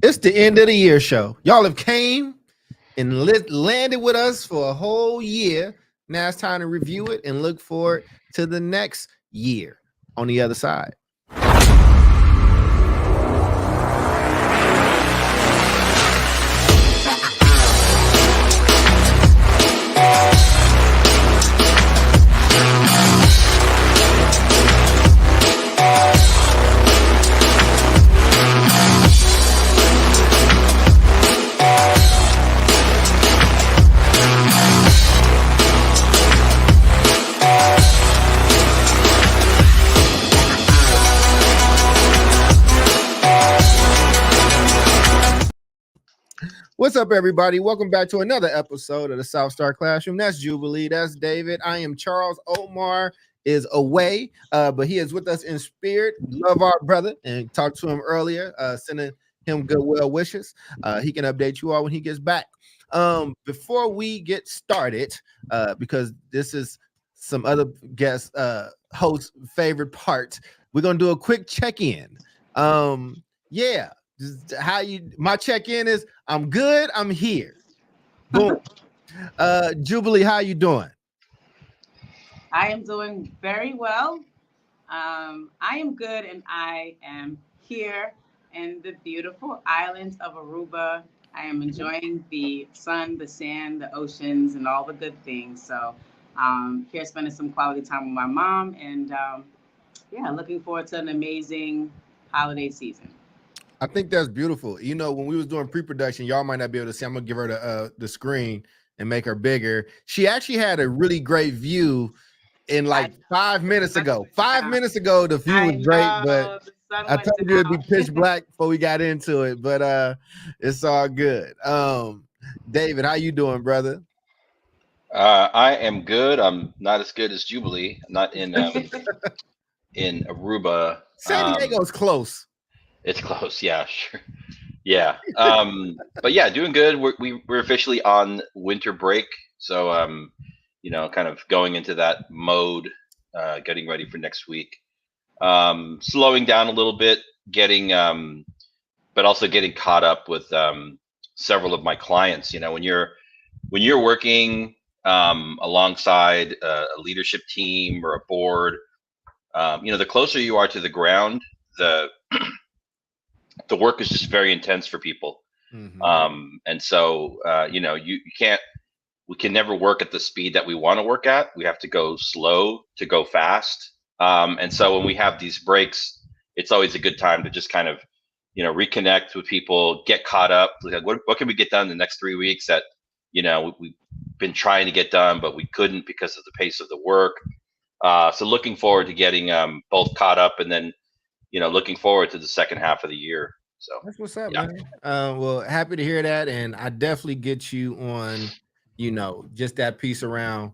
It's the end of the year show. Y'all have came and landed with us for a whole year. Now it's time to review it and look forward to the next year on the other side. What's up, everybody? Welcome back to another episode of the South Star Classroom. That's Jubilee. That's David. I am Charles. Omar is away, but he is with us in spirit. Love our brother and talked to him earlier, sending him goodwill wishes. He can update you all when he gets back. Before we get started, because this is some other guest host favorite part, we're gonna do a quick check-in. Yeah. How you? My check-in is I'm good. I'm here. Boom. Jubilee, how you doing? I am doing very well. I am good, and I am here in the beautiful islands of Aruba. I am enjoying the sun, the sand, the oceans, and all the good things. So, here spending some quality time with my mom, and yeah, looking forward to an amazing holiday season. I think that's beautiful. You know, when we was doing pre-production, y'all might not be able to see. I'm gonna give her the screen and make her bigger. She actually had a really great view in like 5 minutes ago. 5 minutes ago, the view was great, but I told you it'd be pitch black before we got into it. But it's all good. David, how you doing, brother? I am good. I'm not as good as Jubilee. I'm not in Aruba. San Diego's close. It's close, yeah, sure. Yeah. But yeah, doing good. We're officially on winter break. So you know, kind of going into that mode, getting ready for next week. Slowing down a little bit, but also getting caught up with several of my clients. You know, when you're working alongside a leadership team or a board, you know, the closer you are to the ground, the work is just very intense for people. Mm-hmm. And so, you know, we can never work at the speed that we want to work at. We have to go slow to go fast. And so when we have these breaks, it's always a good time to just kind of, you know, reconnect with people, get caught up. Like, what can we get done in the next 3 weeks that, you know, we've been trying to get done, but we couldn't because of the pace of the work. So looking forward to getting both caught up, and then, you know, looking forward to the second half of the year. So that's what's up, yeah, man. Well, happy to hear that, and I definitely get you on, you know, just that piece around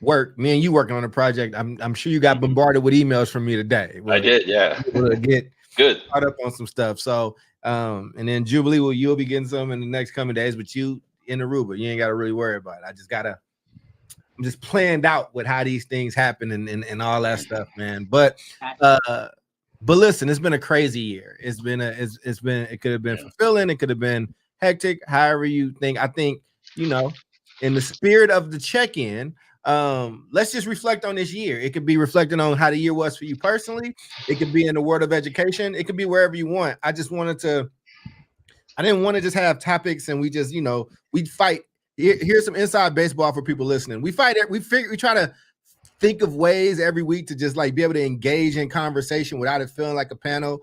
work. Me and you working on a project. I'm sure you got bombarded with emails from me today. I did, yeah. To get good caught up on some stuff. So, and then Jubilee, you'll be getting some in the next coming days. But you in Aruba, you ain't got to really worry about it. I'm just planned out with how these things happen and all that stuff, man. But listen, it's been a crazy year. It could have been fulfilling. It could have been hectic. However you think. I think, you know, in the spirit of the check-in, let's just reflect on this year. It could be reflecting on how the year was for you personally. It could be in the world of education. It could be wherever you want. I didn't want to just have topics and we just, you know, we'd fight. Here's some inside baseball for people listening. We try to think of ways every week to just like be able to engage in conversation without it feeling like a panel.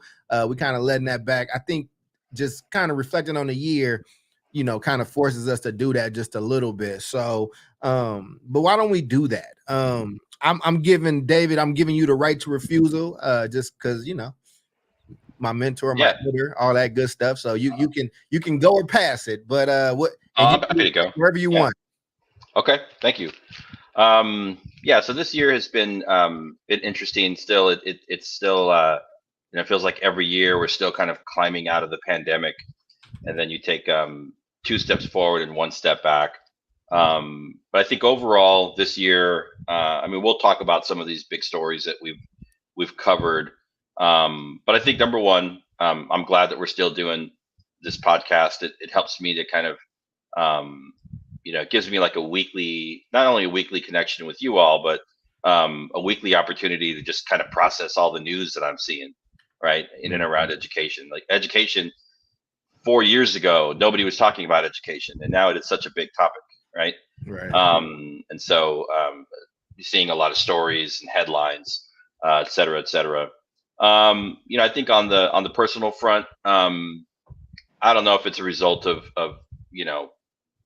We kind of letting that back. I think just kind of reflecting on the year, you know, kind of forces us to do that just a little bit. So, but why don't we do that? I'm giving you the right to refusal, just because, you know, my mentor, my tutor, all that good stuff. So you can go or pass it, but I'm happy to go wherever you want. Okay, thank you. Yeah, so this year has been interesting. Still, it's still you know, it feels like every year we're still kind of climbing out of the pandemic, and then you take 2 steps forward and 1 step back. But I think overall this year, I mean, we'll talk about some of these big stories that we've covered. But I think number one, I'm glad that we're still doing this podcast, it helps me to kind of, it gives me like not only a weekly connection with you all, but a weekly opportunity to just kind of process all the news that I'm seeing, right, in and around education. Like education, 4 years ago, nobody was talking about education, and now it is such a big topic, right? Right. And so you're seeing a lot of stories and headlines, et cetera, et cetera. I think on the personal front, I don't know if it's a result of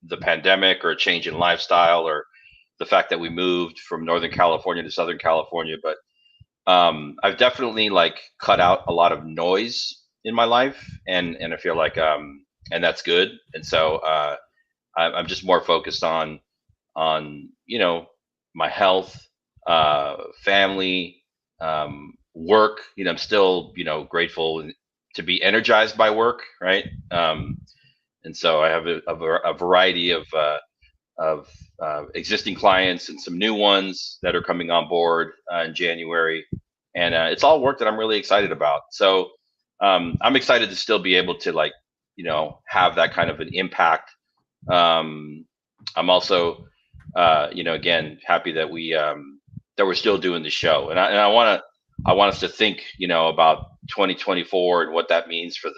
the pandemic or a change in lifestyle or the fact that we moved from Northern California to Southern California, but I've definitely like cut out a lot of noise in my life, and I feel like and that's good. And so I'm just more focused on my health, family, work. I'm still grateful to be energized by work, right? And so I have a variety of existing clients and some new ones that are coming on board in January, and it's all work that I'm really excited about. So I'm excited to still be able to have that kind of an impact. I'm also again happy that we're still doing the show, and I want us to think about 2024 and what that means for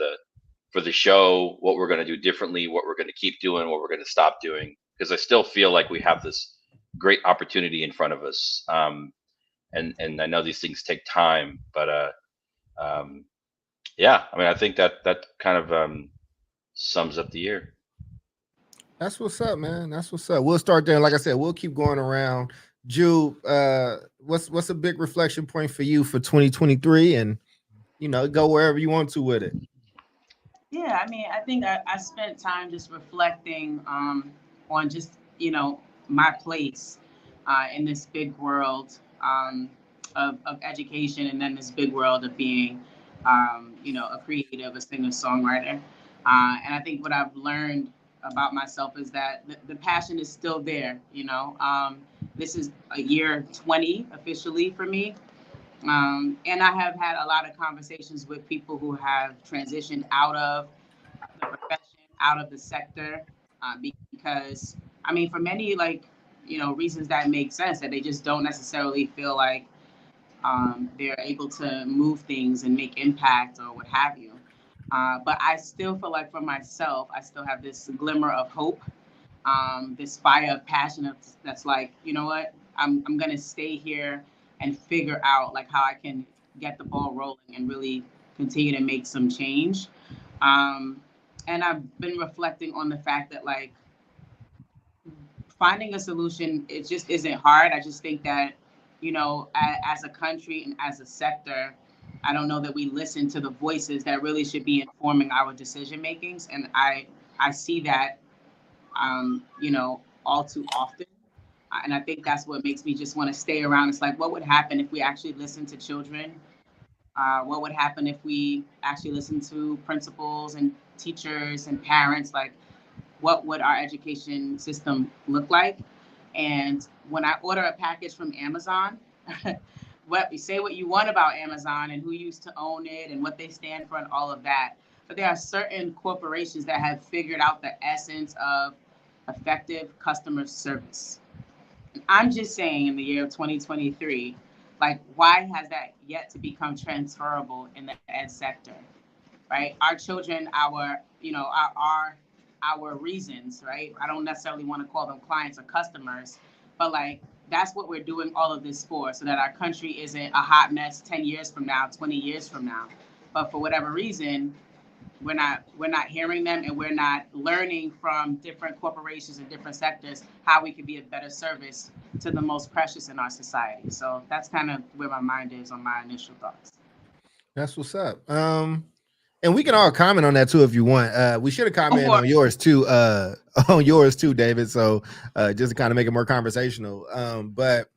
the show, what we're going to do differently, what we're going to keep doing, what we're going to stop doing, because I still feel like we have this great opportunity in front of us. And I know these things take time, but yeah, I mean, I think that kind of sums up the year. That's what's up, man. That's what's up. We'll start there. And like I said, we'll keep going around. Ju, what's a big reflection point for you for 2023? And go wherever you want to with it. Yeah, I mean, I think I spent time just reflecting on just my place in this big world of education, and then this big world of being a creative, a singer-songwriter. And I think what I've learned about myself is that the passion is still there. This is a year 20 officially for me. And I have had a lot of conversations with people who have transitioned out of the profession, out of the sector, because, I mean, for many, reasons that make sense, that they just don't necessarily feel like they're able to move things and make impact or what have you. But I still feel like for myself, I still have this glimmer of hope, this fire of passion that's like, you know what, I'm going to stay here and figure out how I can get the ball rolling and really continue to make some change. And I've been reflecting on the fact that finding a solution, it just isn't hard. I just think that, as a country and as a sector, I don't know that we listen to the voices that really should be informing our decision makings. And I see that, all too often. And I think that's what makes me just want to stay around. It's like, what would happen if we actually listened to children? What would happen if we actually listened to principals and teachers and parents? What would our education system look like? And when I order a package from Amazon, say what you want about Amazon and who used to own it and what they stand for and all of that. But there are certain corporations that have figured out the essence of effective customer service. I'm just saying, in the year of 2023, why has that yet to become transferable in the ed sector, right? Our children, our reasons, right? I don't necessarily want to call them clients or customers, but that's what we're doing all of this for, so that our country isn't a hot mess 10 years from now, 20 years from now. But for whatever reason, we're not hearing them, and we're not learning from different corporations and different sectors how we can be a better service to the most precious in our society. So that's kind of where my mind is on my initial thoughts. That's what's up. And we can all comment on that too if you want. We should have commented on yours too, David. So just to kind of make it more conversational. But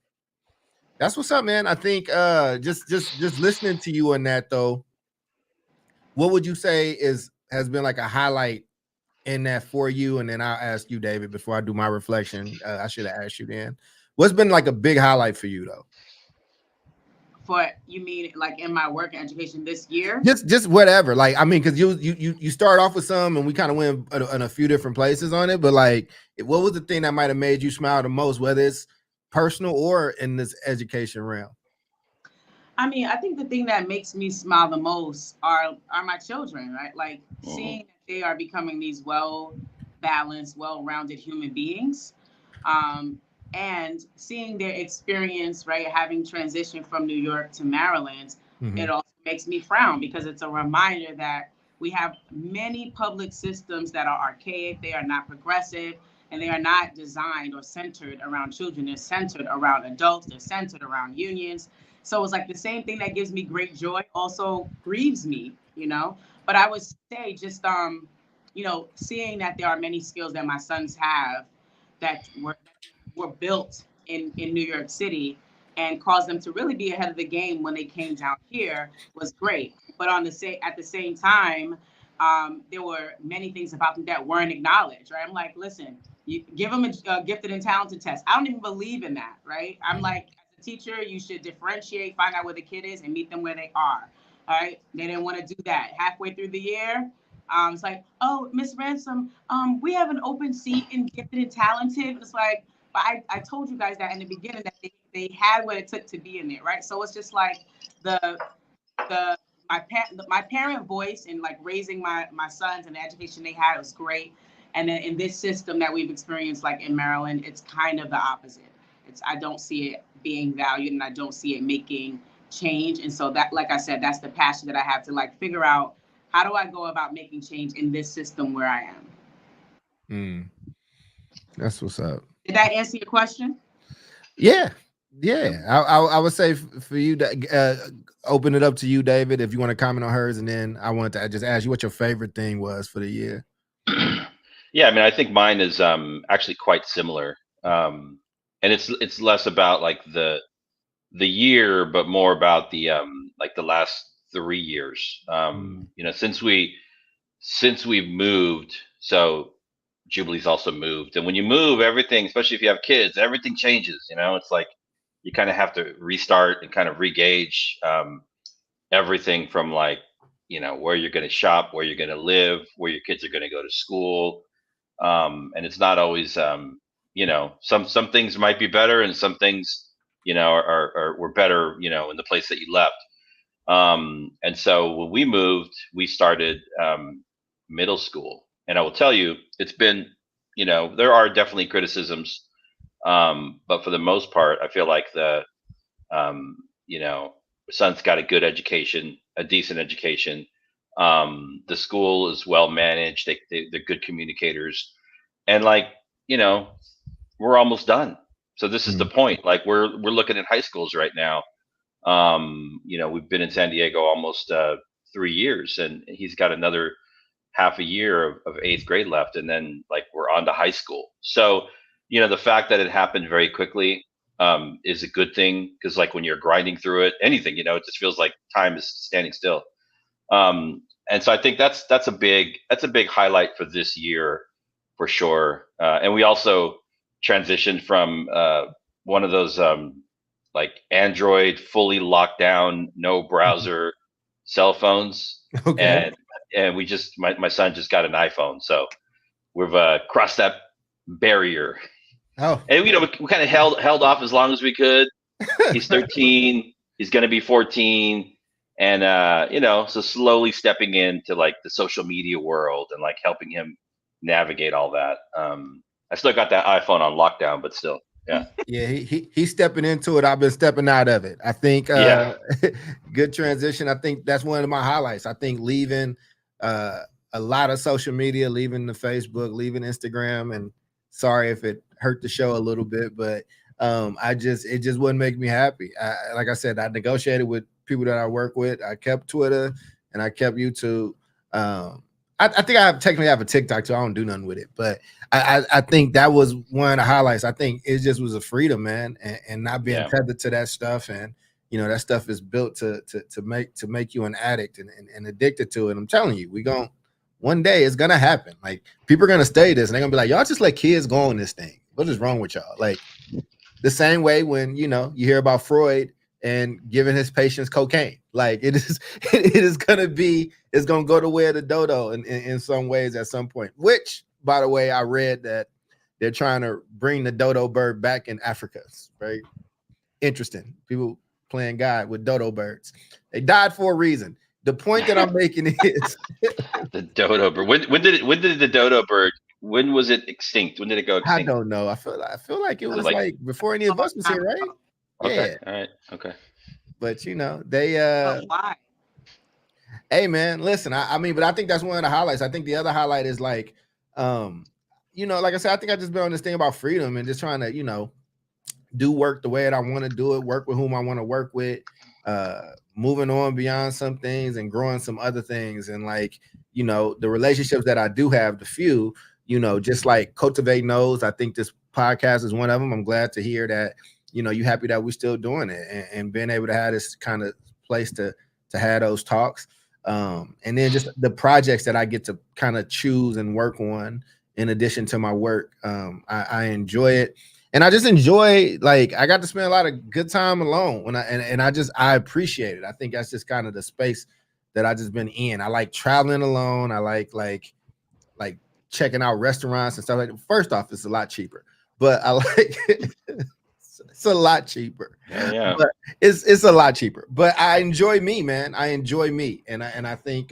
that's what's up, man. I think just listening to you on that though, what would you say has been a highlight in that for you? And then I'll ask you, David, before I do my reflection. I should have asked you then. What's been a big highlight for you though? for, you mean like in my work and education this year? Just whatever. Like, I mean, because you start off with some, and we kind of went in a few different places on it. But like, what was the thing that might have made you smile the most, whether it's personal or in this education realm? I mean, I think the thing that makes me smile the most are my children, right? Like seeing that they are becoming these well-balanced, well-rounded human beings. And seeing their experience, right, having transitioned from New York to Maryland, it also makes me frown because it's a reminder that we have many public systems that are archaic, they are not progressive, and they are not designed or centered around children. They're centered around adults, they're centered around unions. So it's like the same thing that gives me great joy also grieves me, you know? But I would say just, you know, seeing that there are many skills that my sons have that were built in New York City and caused them to really be ahead of the game when they came down here was great. But at the same time, there were many things about them that weren't acknowledged, right? I'm like, listen, you give them a gifted and talented test. I don't even believe in that, right? I'm like, as a teacher, you should differentiate, find out where the kid is and meet them where they are, all right? They didn't want to do that. Halfway through the year, it's like, oh, Miss Ransom, we have an open seat in gifted and talented. It's like, but I told you guys that in the beginning that they had what it took to be in there, right? So it's just like my parent voice and like raising my sons and the education they had was great. And then in this system that we've experienced, like in Maryland, it's kind of the opposite. I don't see it being valued and I don't see it making change. And so that, like I said, that's the passion that I have to like figure out, how do I go about making change in this system where I am? That's what's up. Did that answer your question? Yeah. I would say for you to open it up to you, David, if you want to comment on hers, and then I wanted to just ask you what your favorite thing was for the year. Yeah, I mean, I think mine is actually quite similar, and it's less about like the year, but more about the like the last 3 years. You know, since we've moved, so Jubilee's also moved, and when you move, everything, especially if you have kids, everything changes. You know, it's like you kind of have to restart and kind of re-gauge everything from like, you know, where you're going to shop, where you're going to live, where your kids are going to go to school. And it's not always, you know, some things might be better and some things, you know, were better, you know, in the place that you left. And so when we moved, we started middle school. And I will tell you, it's been, you know, there are definitely criticisms. But for the most part, I feel like you know, son's got a good education, a decent education. The school is well managed. They're good communicators, and like, you know, we're almost done. So this is the point. Like we're looking at high schools right now. You know, we've been in San Diego almost 3 years, and he's got another half a year of 8th grade left, and then like we're on to high school. So, you know, the fact that it happened very quickly is a good thing, because like when you're grinding through it, anything, you know, it just feels like time is standing still. And so I think that's a big highlight for this year for sure. And we also transitioned from one of those like Android fully locked down, no browser cell phones. Okay. And we just, my son just got an iPhone. So we've crossed that barrier. Oh. And, you know, we kind of held off as long as we could. He's 13. He's going to be 14. And, you know, so slowly stepping into like the social media world and like helping him navigate all that. I still got that iPhone on lockdown, but still. Yeah. Yeah, he's stepping into it. I've been stepping out of it. I think good transition. I think that's one of my highlights. I think leaving a lot of social media, leaving the Facebook, leaving Instagram, and sorry if it hurt the show a little bit, but it just wouldn't make me happy. Like I said, I negotiated with people that I work with. I kept Twitter and I kept YouTube. I think I technically have a TikTok, so I don't do nothing with it. But I think that was one of the highlights. I think it just was a freedom, man, and not being tethered to that stuff. And you know, that stuff is built to make you an addict and addicted to it. I'm telling you, one day it's gonna happen. Like people are gonna study this and they're gonna be like, y'all just let kids go on this thing. What is wrong with y'all? Like the same way when, you know, you hear about Freud and giving his patients cocaine. Like it is, it is gonna be, it's gonna go the way of the dodo in some ways at some point. Which, by the way, I read that they're trying to bring the dodo bird back in Africa. Right? Interesting. People playing God with dodo birds. They died for a reason. The point that I'm making is the dodo bird. When did the dodo bird? When was it extinct? When did it go extinct? I don't know. I feel like it was like before any of us was here, right? Okay. Yeah. All right. Okay. But you know, they why? Hey man, listen, I mean, but I think that's one of the highlights. I think the other highlight is like, you know, like I said, I think I just been on this thing about freedom and just trying to, you know, do work the way that I want to do it, work with whom I want to work with, moving on beyond some things and growing some other things. And like, you know, the relationships that I do have, the few, you know, just like cultivating those. I think this podcast is one of them. I'm glad to hear that, you know, you're happy that we're still doing it and being able to have this kind of place to have those talks. And then just the projects that I get to kind of choose and work on in addition to my work. I enjoy it. And I just enjoy, like, I got to spend a lot of good time alone when I appreciate it. I think that's just kind of the space that I just been in. I like traveling alone. I like checking out restaurants and stuff like that. First off, it's a lot cheaper, but I like it's a lot cheaper. Yeah. But it's a lot cheaper. But I enjoy me, man. I enjoy me. And I think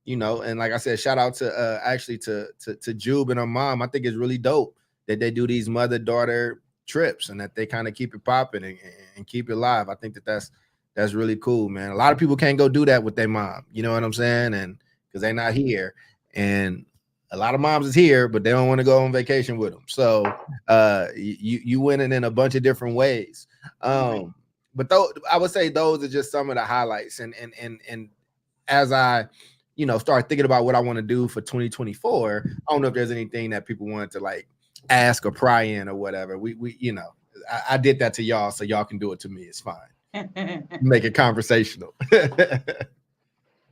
you know, and like I said, shout out to actually to Jube and her mom. I think it's really dope that they do these mother-daughter trips and that they kind of keep it popping and keep it live. I think that's really cool, man. A lot of people can't go do that with their mom. You know what I'm saying? And because they're not here. And a lot of moms is here, but they don't want to go on vacation with them. So you winning in a bunch of different ways. But though I would say those are just some of the highlights. And as I, you know, start thinking about what I want to do for 2024, I don't know if there's anything that people want to like ask or pry in or whatever. We you know, I did that to y'all, so y'all can do it to me. It's fine. Make it conversational.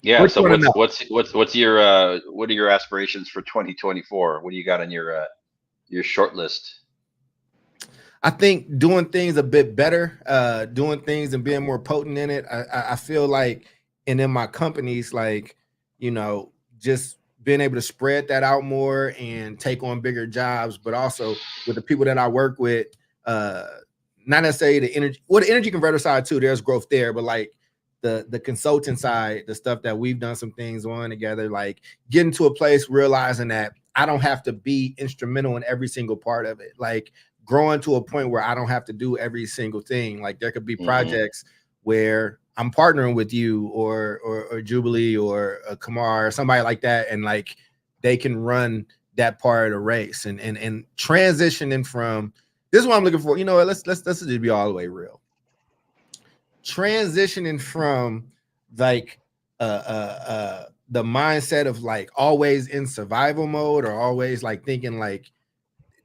Yeah. What So you what's your what are your aspirations for 2024? What do you got on your short list? I think doing things a bit better, doing things and being more potent in it. I feel like, and in my companies, like, you know, just being able to spread that out more and take on bigger jobs, but also with the people that I work with, not necessarily the energy converter side too, there's growth there, but like the consulting side, the stuff that we've done some things on together, like getting to a place, realizing that I don't have to be instrumental in every single part of it. Like growing to a point where I don't have to do every single thing. Like there could be projects where I'm partnering with you or Jubilee or Kamar or somebody like that, and like they can run that part of the race and transitioning from, this is what I'm looking for. You know what? Let's just be all the way real. Transitioning from like the mindset of like always in survival mode or always like thinking like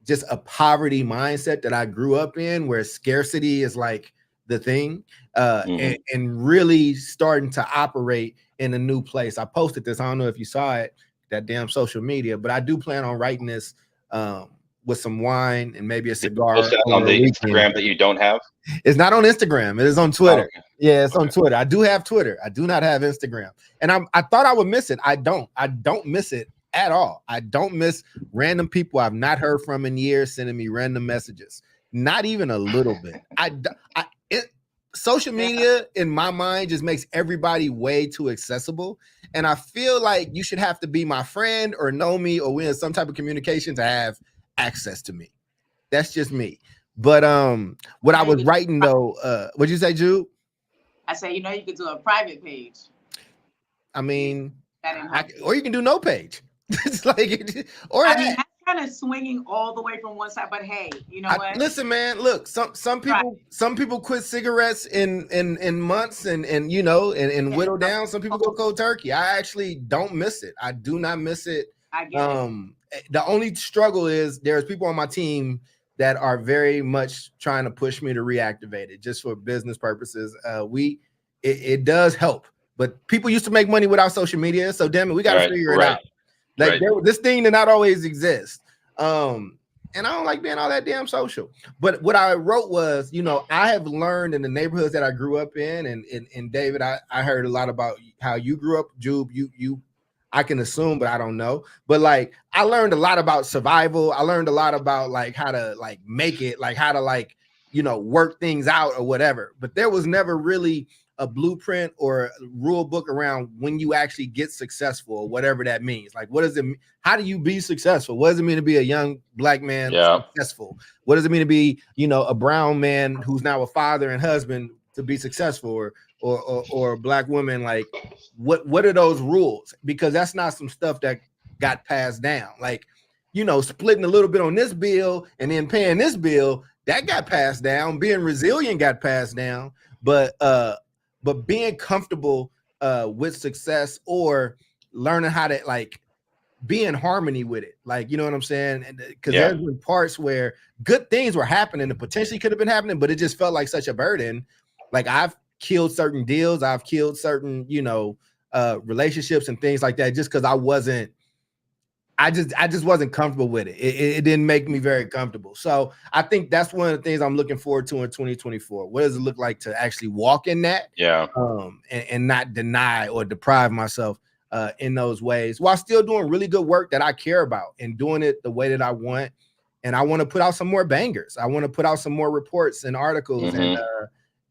just a poverty mindset that I grew up in where scarcity is like the thing, and really starting to operate in a new place. I posted this. I don't know if you saw it, that damn social media, but I do plan on writing this with some wine and maybe a cigar. Post that on the Instagram that you don't have? It's not on Instagram. It is on Twitter. Oh, okay. Yeah, it's on Twitter. I do have Twitter. I do not have Instagram. And I thought I would miss it. I don't miss it at all. I don't miss random people I've not heard from in years sending me random messages. Not even a little bit. Social media in my mind just makes everybody way too accessible. And I feel like you should have to be my friend or know me or we're in some type of communication to have access to me. That's just me. But what I was writing though, what'd you say, Jude? I say, you know, you could do a private page. I mean, that or you can do no page. It's like, or I mean, that's kind of swinging all the way from one side. But hey, you know what? Listen, man. Look, some people quit cigarettes in months and you know and whittle down. Some people go cold turkey. I actually don't miss it. I do not miss it. I get it. The only struggle is there's people on my team that are very much trying to push me to reactivate it just for business purposes. It does help, but people used to make money without social media, so damn it, we got to figure it out. Like this thing did not always exist. and I don't like being all that damn social. But what I wrote was, you know, I have learned in the neighborhoods that I grew up in, and David, I heard a lot about how you grew up, Jube. You I can assume, but I don't know. But like I learned a lot about survival. I learned a lot about like how to like make it, like how to like, you know, work things out or whatever. But there was never really a blueprint or a rule book around when you actually get successful or whatever that means. Like, what does it mean? How do you be successful? What does it mean to be a young black man successful? What does it mean to be, you know, a brown man who's now a father and husband to be successful, or a black woman? Like, what are those rules? Because that's not some stuff that got passed down. Like, you know, splitting a little bit on this bill and then paying this bill, that got passed down. Being resilient got passed down. But being comfortable with success or learning how to like be in harmony with it, like, you know what I'm saying? And because there's been parts where good things were happening and potentially could have been happening, but it just felt like such a burden. Like I've killed certain deals, I've killed certain, you know, relationships and things like that, just because I just wasn't comfortable with it. It didn't make me very comfortable. So I think that's one of the things I'm looking forward to in 2024. What does it look like to actually walk in that? Yeah. And not deny or deprive myself in those ways while still doing really good work that I care about and doing it the way that I want. And I want to put out some more bangers. I want to put out some more reports and articles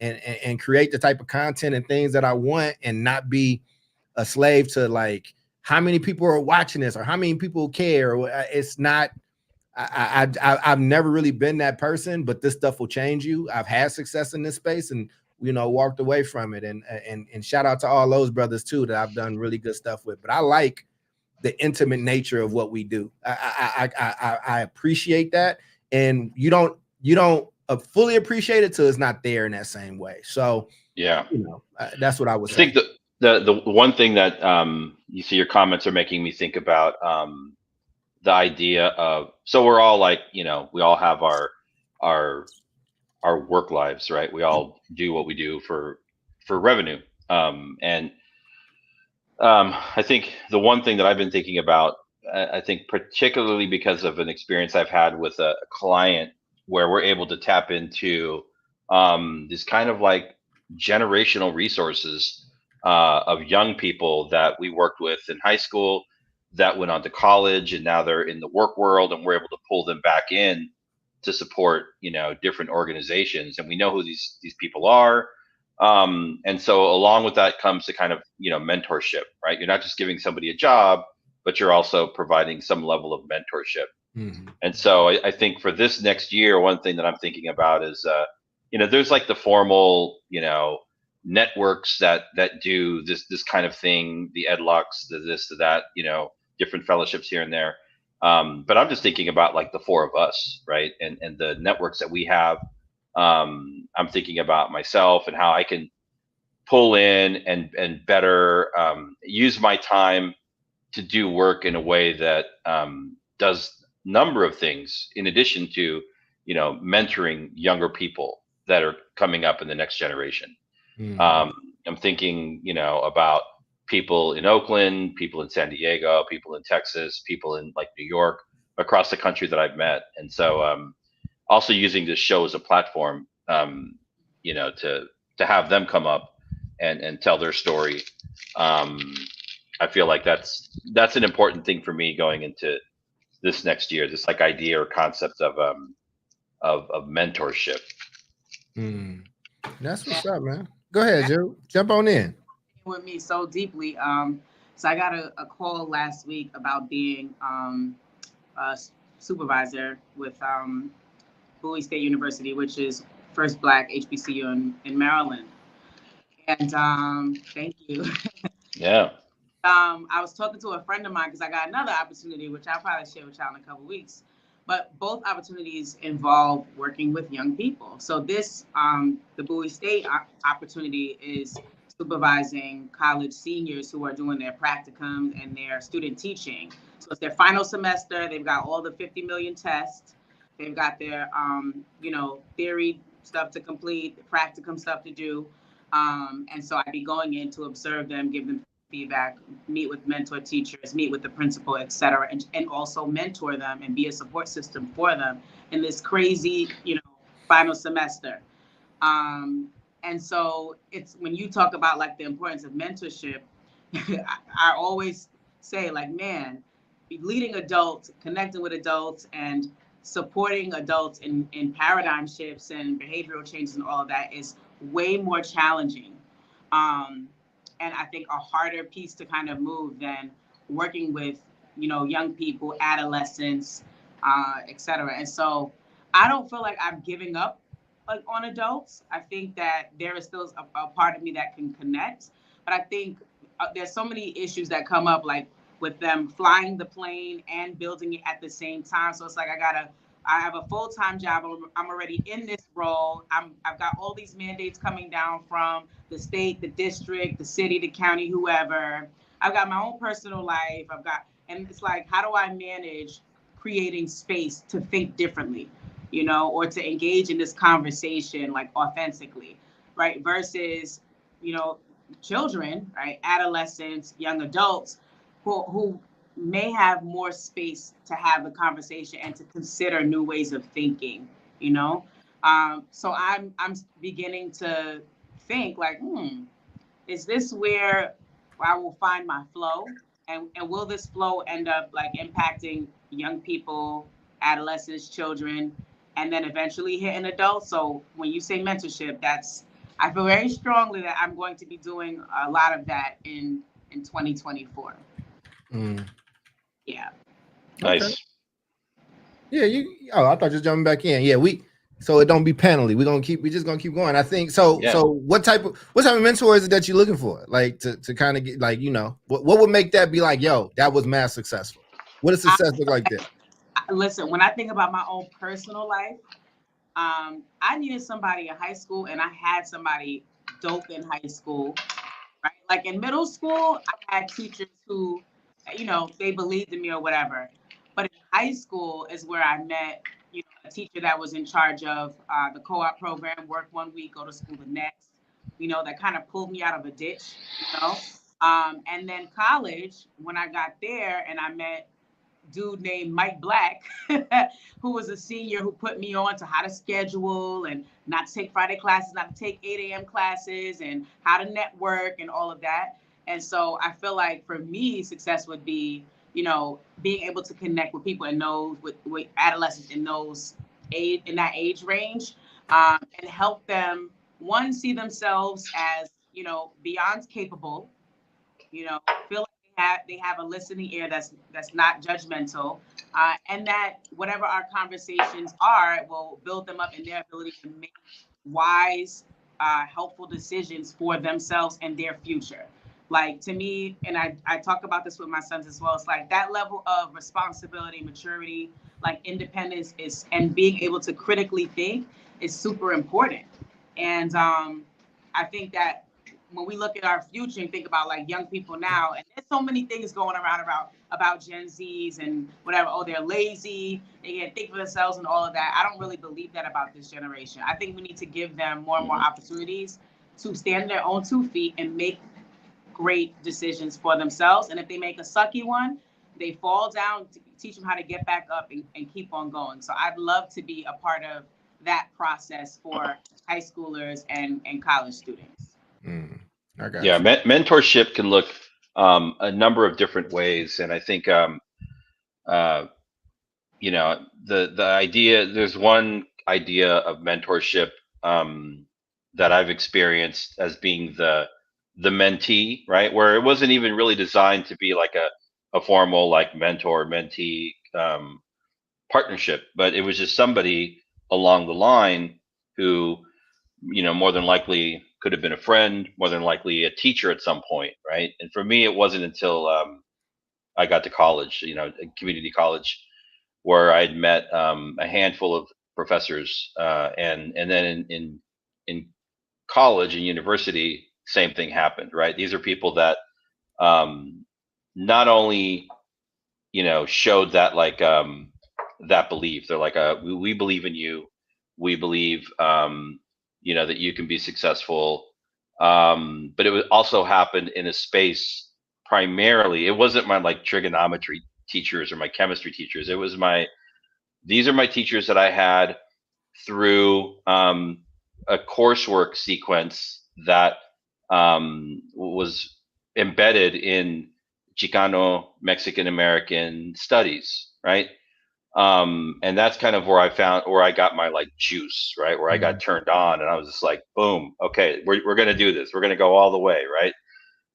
and create the type of content and things that I want and not be a slave to like how many people are watching this or how many people care. It's not, I've never really been that person, but this stuff will change you. I've had success in this space and, you know, walked away from it. And shout out to all those brothers too, that I've done really good stuff with, but I like the intimate nature of what we do. I appreciate that. And you don't fully appreciate it till it's not there in that same way. So, yeah, you know, that's what I would say. I think the one thing that you see your comments are making me think about the idea of, so we're all like, you know, we all have our work lives, right? We all do what we do for revenue. And I think the one thing that I've been thinking about, I think particularly because of an experience I've had with a client where we're able to tap into this kind of like generational resources of young people that we worked with in high school that went on to college and now they're in the work world, and we're able to pull them back in to support, you know, different organizations, and we know who these people are. And so along with that comes the kind of, you know, mentorship, right? You're not just giving somebody a job, but you're also providing some level of mentorship. And so I think for this next year, one thing that I'm thinking about is, you know, there's like the formal, you know, networks that do this kind of thing, the EdLux, the this, the that, you know, different fellowships here and there. But I'm just thinking about like the four of us, right? And the networks that we have. I'm thinking about myself and how I can pull in and better use my time to do work in a way that does number of things in addition to, you know, mentoring younger people that are coming up in the next generation. I'm thinking, you know, about people in Oakland, people in San Diego, people in Texas, people in like New York, across the country that I've met. And so also using this show as a platform, you know, to have them come up and tell their story. I feel like that's an important thing for me going into this next year, this like idea or concept of mentorship. That's what's up, man. Go ahead, Joe. Jump on in. With me so deeply. So I got a call last week about being a supervisor with Bowie State University, which is first Black HBCU in Maryland. And thank you. Yeah. I was talking to a friend of mine because I got another opportunity, which I'll probably share with y'all in a couple of weeks. But both opportunities involve working with young people. So this, the Bowie State opportunity is supervising college seniors who are doing their practicums and their student teaching. So it's their final semester. They've got all the 50 million tests. They've got their, you know, theory stuff to complete, the practicum stuff to do. And so I'd be going in to observe them, give them feedback, meet with mentor teachers, meet with the principal, et cetera, and also mentor them and be a support system for them in this crazy, final semester. And so it's when you talk about like the importance of mentorship, I always say like, man, leading adults, connecting with adults and supporting adults in paradigm shifts and behavioral changes and all of that is way more challenging. And I think a harder piece to kind of move than working with, young people, adolescents, et cetera. And so I don't feel like I'm giving up like on adults. I think that there is still a part of me that can connect, but I think there's so many issues that come up, like with them flying the plane and building it at the same time. So it's like I have a full-time job. I'm already in this role. I've got all these mandates coming down from the state, the district, the city, the county, whoever. I've got my own personal life. And it's like, how do I manage creating space to think differently, or to engage in this conversation like authentically, right? Versus, children, right? Adolescents, young adults who may have more space to have the conversation and to consider new ways of thinking, So I'm beginning to think like, is this where I will find my flow? And will this flow end up like impacting young people, adolescents, children, and then eventually hitting adults? So when you say mentorship, I feel very strongly that I'm going to be doing a lot of that in 2024. Yeah. Nice. Okay. Yeah, I thought you were jumping back in. Yeah, so it don't be penalty. We just gonna keep going. I think so. Yeah. So what type of mentor is it that you're looking for? Like to kind of get like, what would make that be like, yo, that was mass successful? What does success look like there? Listen, when I think about my own personal life, I needed somebody in high school, and I had somebody dope in high school, right? Like in middle school, I had teachers who, they believed in me or whatever. But in high school is where I met, a teacher that was in charge of the co-op program, work one week, go to school the next, that kind of pulled me out of a ditch, And then college, when I got there and I met dude named Mike Black, who was a senior who put me on to how to schedule and not to take Friday classes, not to take 8 a.m. classes and how to network and all of that. And so I feel like for me, success would be, being able to connect with people and with adolescents in that age range, and help them, one, see themselves as, beyond capable, feel like they have a listening ear that's not judgmental, and that whatever our conversations are will build them up in their ability to make wise, helpful decisions for themselves and their future. Like to me, and I talk about this with my sons as well, it's like that level of responsibility, maturity, like independence and being able to critically think is super important. And I think that when we look at our future and think about like young people now, and there's so many things going around about Gen Zs and whatever, they're lazy, they can't think for themselves and all of that. I don't really believe that about this generation. I think we need to give them more and more opportunities to stand on their own 2 feet and make great decisions for themselves. And if they make a sucky one, they fall down, to teach them how to get back up and keep on going. So I'd love to be a part of that process for high schoolers and college students. Mentorship can look a number of different ways, and I think the idea. There's one idea of mentorship that I've experienced as being the mentee, right? Where it wasn't even really designed to be like a formal like mentor-mentee partnership, but it was just somebody along the line who, more than likely could have been a friend, more than likely a teacher at some point, right? And for me, it wasn't until I got to college, community college, where I'd met a handful of professors, and then in college and university, same thing happened, right? These are people that not only showed that like that belief. They're like, we believe in you. We believe that you can be successful. But it also happened in a space primarily, it wasn't my like trigonometry teachers or my chemistry teachers. It was these are my teachers that I had through a coursework sequence that was embedded in Chicano Mexican American studies, right? And that's kind of where I got my like juice, right? Where I got turned on, and I was just like, boom, okay, we're gonna do this. We're gonna go all the way, right?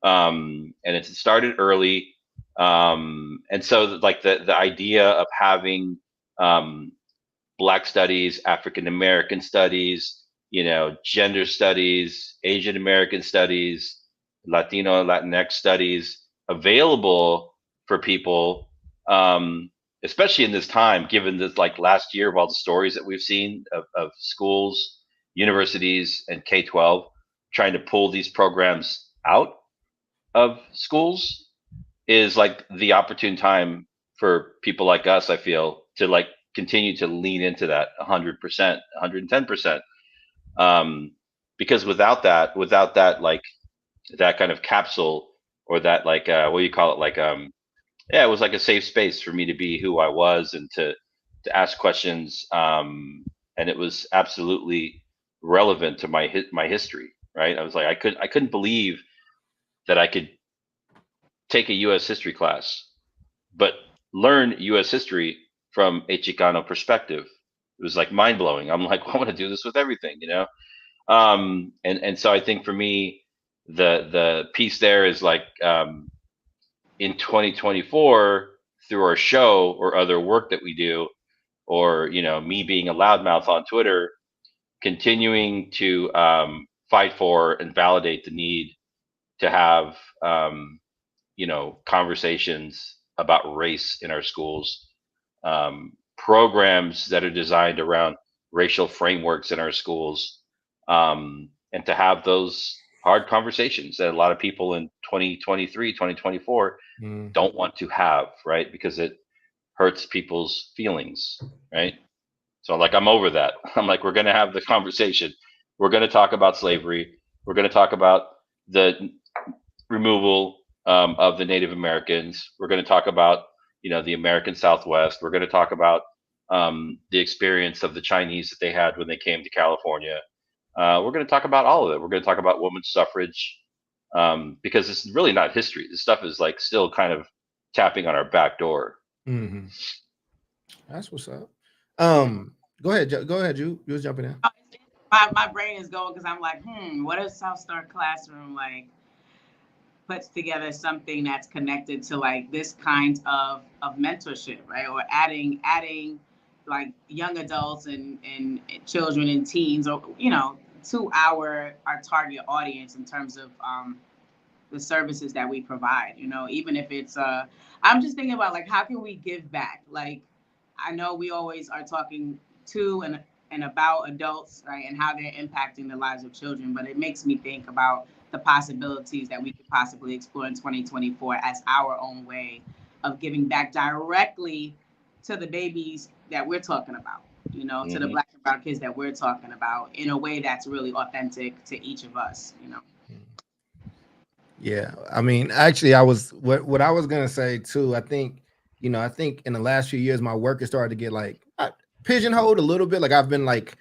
And it started early, and so like the idea of having Black studies, African American studies, gender studies, Asian American studies, Latino, Latinx studies available for people, especially in this time, given this like last year of all the stories that we've seen of schools, universities, and K-12 trying to pull these programs out of schools, is like the opportune time for people like us, I feel, to like continue to lean into that 100%, 110%. Because without that, like that kind of capsule, or that like what do you call it, like it was like a safe space for me to be who I was and to ask questions, and it was absolutely relevant to my history, right? I was like, I couldn't believe that I could take a U.S. history class, but learn U.S. history from a Chicano perspective. It was like mind blowing. I'm like, I want to do this with everything, and so I think for me, the piece there is like, in 2024, through our show or other work that we do, or me being a loudmouth on Twitter, continuing to fight for and validate the need to have conversations about race in our schools, programs that are designed around racial frameworks in our schools, and to have those hard conversations that a lot of people in 2023, 2024 don't want to have, right? Because it hurts people's feelings, right? So like, I'm over that. I'm like, we're going to have the conversation. We're going to talk about slavery. We're going to talk about the removal of the Native Americans. We're going to talk about, the American Southwest. We're going to talk about the experience of the Chinese that they had when they came to California. We're going to talk about all of it. We're going to talk about women's suffrage, because it's really not history. This stuff is like still kind of tapping on our back door. Mm-hmm. That's what's up. Go ahead. You was jumping in. My brain is going because I'm like, what if South Star Classroom like puts together something that's connected to like this kind of mentorship, right? Or adding like young adults and children and teens, or to our target audience in terms of the services that we provide. Even if it's I'm just thinking about like, how can we give back? Like, I know we always are talking to and about adults, right, and how they're impacting the lives of children, but it makes me think about the possibilities that we could possibly explore in 2024 as our own way of giving back directly to the babies that we're talking about, to the Black and brown kids that we're talking about, in a way that's really authentic to each of us, Yeah, I mean, actually, what I was gonna say too. I think in the last few years, my work has started to get like pigeonholed a little bit. Like, I've been like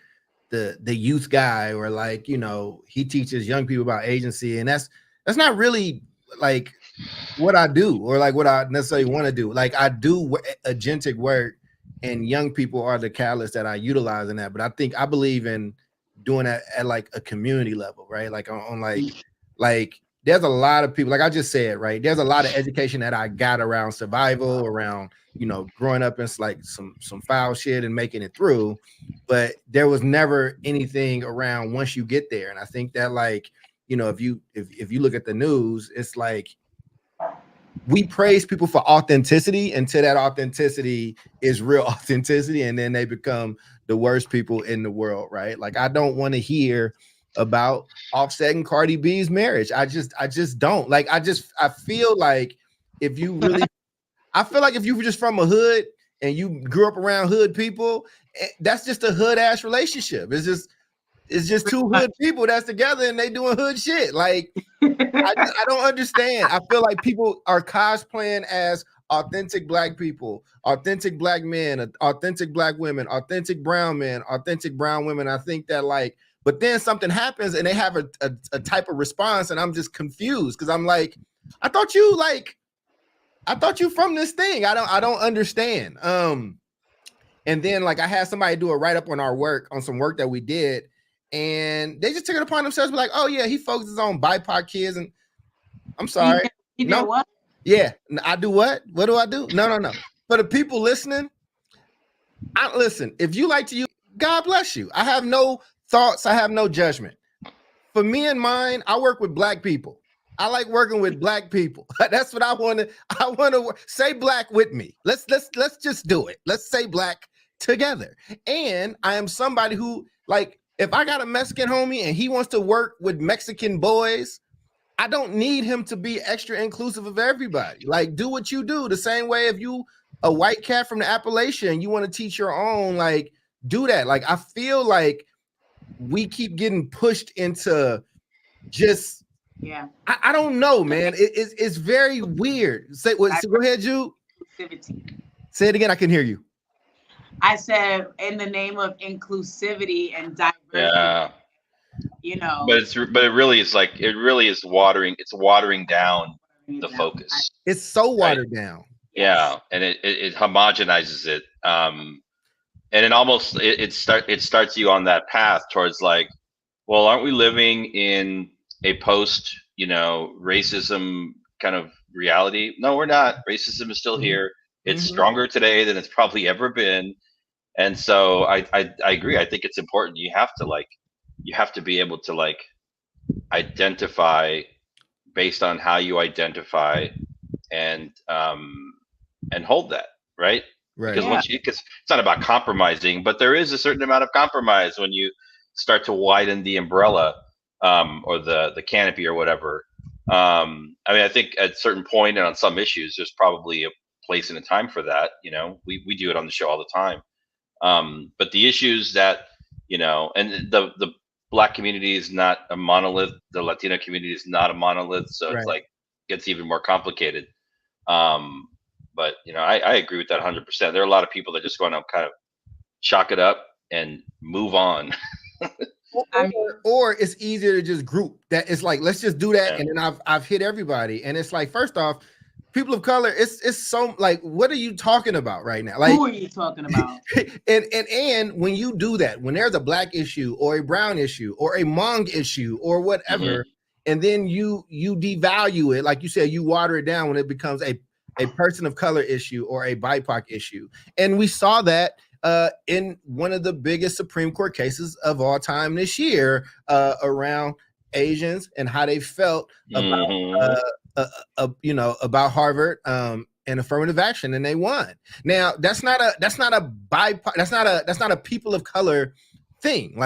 the youth guy, or like, he teaches young people about agency, and that's not really like what I do, or like what I necessarily want to do. Like, I do agentic work, and young people are the catalyst that I utilize in that. But I believe in doing that at like a community level, right? Like on like there's a lot of people, like I just said, right? There's a lot of education that I got around survival, around, growing up in like some foul shit and making it through, but there was never anything around once you get there. And I think that, like, if you look at the news, it's like we praise people for authenticity until that authenticity is real authenticity, and then they become the worst people in the world, right? Like, I don't want to hear about Offset and Cardi B's marriage. I just don't. Like, I feel like if you really if you were just from a hood and you grew up around hood people, that's just a hood ass relationship. It's just it's just two hood people that's together and they doing hood shit. Like I don't understand. I feel like people are cosplaying as authentic black people, authentic black men, authentic black women, authentic brown men, authentic brown women. I think that like, but then something happens and they have a type of response, and I'm just confused because I'm like, I thought you from this thing. I don't understand. And then like I had somebody do a write-up on our work, on some work that we did, and they just took it upon themselves to be like, oh yeah, he focuses on BIPOC kids. And I'm sorry. You did what? Yeah, I do what? What do I do? No. For the people listening, listen, if you like to use, God bless you. I have no thoughts. I have no judgment. For me and mine, I work with black people. I like working with black people. That's what I want to say. Black with me. Let's just do it. Let's say black together. And I am somebody who, like, if I got a Mexican homie and he wants to work with Mexican boys, I don't need him to be extra inclusive of everybody. Like, do what you do. The same way if you a white cat from the Appalachia and you want to teach your own, like, do that. Like, I feel like we keep getting pushed into just, yeah. I don't know, man. It's very weird. Say what? So go ahead, Jude. Say it again. I can hear you. I said in the name of inclusivity and diversity. Yeah. You know. But it really is watering. It's watering down the focus. It's so watered down. Yeah, and it homogenizes it. And it almost it starts you on that path towards like, well, aren't we living in a post, racism kind of reality? No, we're not. Racism is still here. It's stronger today than it's probably ever been. And so I agree. I think it's important. You have to be able to like identify based on how you identify and hold that, right? Right. Because because it's not about compromising, but there is a certain amount of compromise when you start to widen the umbrella or the canopy or whatever. I mean, I think at a certain point and on some issues, there's probably a place and a time for that. We do it on the show all the time. But the issues that, and the Black community is not a monolith. The Latino community is not a monolith. So It's like, gets even more complicated. But, I agree with that 100%. There are a lot of people that just want to kind of chalk it up and move on. Or it's easier to just group that. It's like, let's just do that. And then I've hit everybody. And it's like, first off, people of color, it's so like, what are you talking about right now? Like, who are you talking about? and when you do that, when there's a black issue or a brown issue or a Hmong issue or whatever, and then you devalue it, like you said, you water it down when it becomes a person of color issue or a BIPOC issue. And we saw that in one of the biggest Supreme Court cases of all time this year around Asians and how they felt about about Harvard and affirmative action, and they won. Now that's not a people of color thing,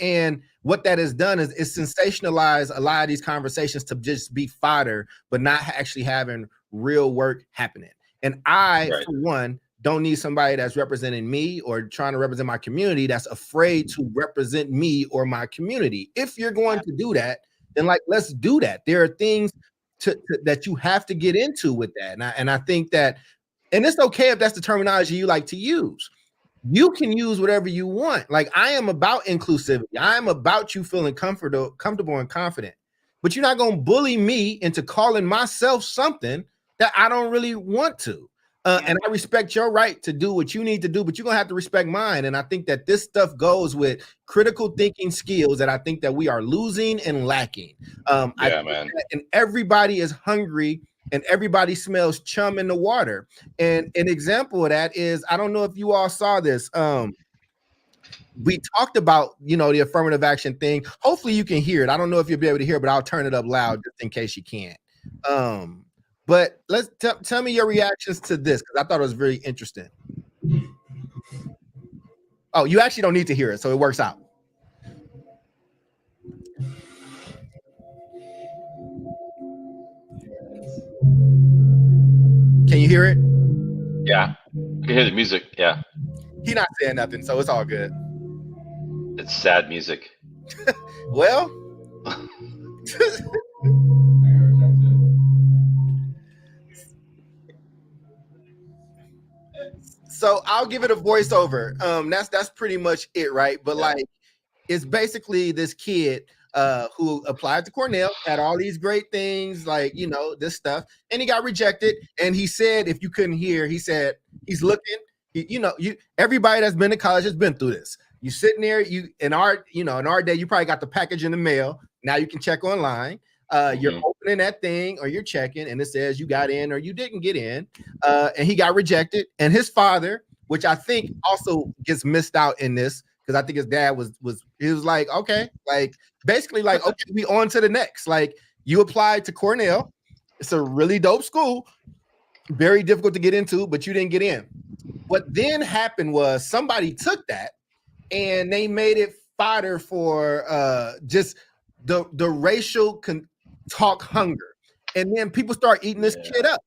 and what that has done is sensationalize a lot of these conversations to just be fodder, but not actually having real work happening. And for one, don't need somebody that's representing me or trying to represent my community that's afraid to represent me or my community. If you're going to do that, then let's do that. There are things that you have to get into with that. And I think that, and it's okay if that's the terminology you like to use. You can use whatever you want. Like, I am about inclusivity. I am about you feeling comfortable and confident, but you're not going to bully me into calling myself something that I don't really want to. And I respect your right to do what you need to do, but you're going to have to respect mine. And I think that this stuff goes with critical thinking skills that I think that we are losing and lacking. Man. And everybody is hungry and everybody smells chum in the water. And an example of that is, I don't know if you all saw this. We talked about, the affirmative action thing. Hopefully you can hear it. I don't know if you'll be able to hear it, but I'll turn it up loud just in case you can't. But let's tell me your reactions to this, because I thought it was very interesting. Oh, you actually don't need to hear it, so it works out. Can you hear it? Yeah, you can hear the music. Yeah. He's not saying nothing, so it's all good. It's sad music. Well, so I'll give it a voiceover. That's pretty much it, right? But like, it's basically this kid who applied to Cornell, had all these great things, like, you know, this stuff, and he got rejected. And he said, if you couldn't hear, he said he's looking. Everybody that's been to college has been through this. You sitting there, in our day, you probably got the package in the mail. Now you can check online. You're opening that thing or you're checking, and it says you got in or you didn't get in. And he got rejected. And his father, which I think also gets missed out in this, because I think his dad was like, okay, like basically like, okay, we on to the next. Like, you applied to Cornell. It's a really dope school, very difficult to get into, but you didn't get in. What then happened was somebody took that and they made it fodder for just the racial talk hunger. And then people start eating this kid up.